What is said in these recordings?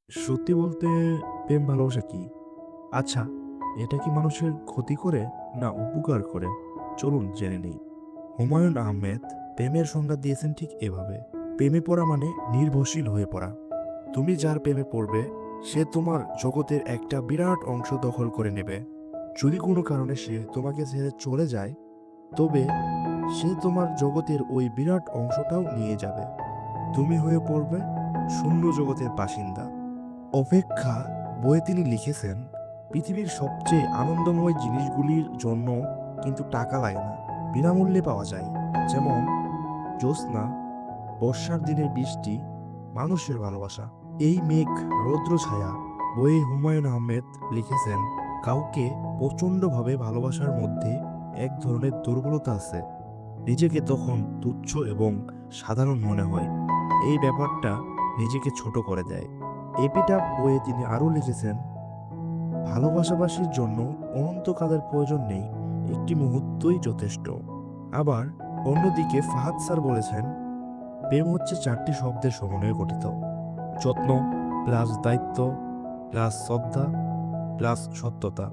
সত্যি বলতে প্রেম ভালোবাসা কি? আচ্ছা, এটা কি মানুষের ক্ষতি করে না উপকার করে? চলুন জেনে নেই। হুমায়ূন আহমেদ প্রেমের সংজ্ঞা দিয়েছেন ঠিক এভাবে: প্রেমে পড়া মানে নির্ভরশীল হয়ে পড়া। তুমি যার প্রেমে পড়বে সে তোমার জগতের একটা বিরাট অংশ দখল করে নেবে। যদি কোনো কারণে সে তোমাকে ছেড়ে চলে যায়, তবে সে তোমার জগতের ওই বিরাট অংশটাও নিয়ে যাবে। তুমি হয়ে পড়বে শূন্য জগতের বাসিন্দা। অপেক্ষা বইয়ে তিনি লিখেছেন, পৃথিবীর সবচেয়ে আনন্দময় জিনিসগুলির জন্য কিন্তু টাকা লাগে না, বিনামূল্যে পাওয়া যায়। যেমন জ্যোৎস্না, বর্ষার দিনের বৃষ্টি, মানুষের ভালোবাসা। এই মেঘ, রৌদ্র ছায়া বইয়ে হুমায়ূন আহমেদ লিখেছেন, কাউকে প্রচণ্ডভাবে ভালোবাসার মধ্যে এক ধরনের দুর্বলতা আছে। নিজেকে তখন তুচ্ছ এবং সাধারণ মনে হয়। এই ব্যাপারটা নিজেকে ছোট করে দেয়। এপিটাফ বইয়ে তিনি আরও লিখেছেন, ভালোবাসাবাসীর জন্য অনন্তকালের প্রয়োজন নেই, একটি মুহূর্তই যথেষ্ট। আবার অন্যদিকে ফাহাদ স্যার বলেছেন, প্রেম হচ্ছে 4টি শব্দের সমন্বয়ে গঠিত: যত্ন প্লাস দায়িত্ব প্লাস শ্রদ্ধা প্লাস সত্যতা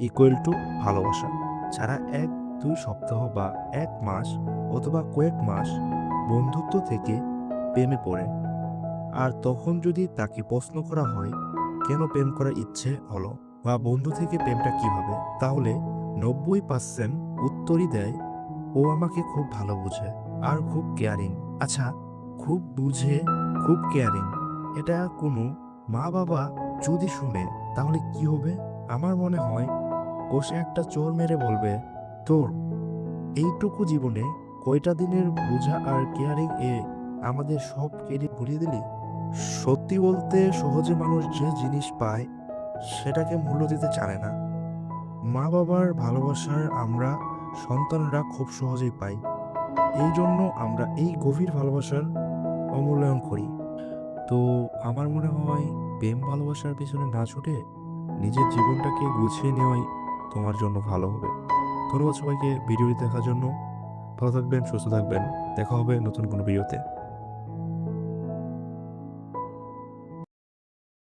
ইকুয়াল টু ভালোবাসা। ছাড়া 1-2 সপ্তাহ বা 1 মাস অথবা কয়েক মাস বন্ধুত্ব থেকে প্রেমে পড়ে, আর তখন যদি তাকে প্রশ্ন করা হয় কেন প্রেম করার ইচ্ছে হলো বা বন্ধু থেকে প্রেমটা কিভাবে, তাহলে 90% উত্তরই দেয়, ও আমাকে খুব ভালো বুঝে আর খুব কেয়ারিং। আচ্ছা, খুব বুঝে, খুব কেয়ারিং, এটা কোনো মা বাবা যদি শুনে তাহলে কি হবে? আমার মনে হয় কষে একটা চোর মেরে বলবে, তোর এইটুকু জীবনে কয়টা দিনের বোঝা আর কেয়ারিং এ আমাদের সব কেড়ে ভরিয়ে দিলি। সত্যি বলতে সহজে মানুষ যে জিনিস পায় সেটাকে মূল্য দিতে জানে না। মা বাবার ভালোবাসার আমরা সন্তানরা খুব সহজেই পাই, এই জন্য আমরা এই গভীর ভালোবাসার অমূল্যায়ন করি। তো আমার মনে হয় প্রেম ভালোবাসার পিছনে না ছুটে নিজের জীবনটাকে গুছিয়ে নেওয়াই তোমার জন্য ভালো হবে। ধন্যবাদ সবাইকে ভিডিওটি দেখার জন্য। ভালো থাকবেন, সুস্থ থাকবেন। দেখা হবে নতুন কোনো ভিডিওতে।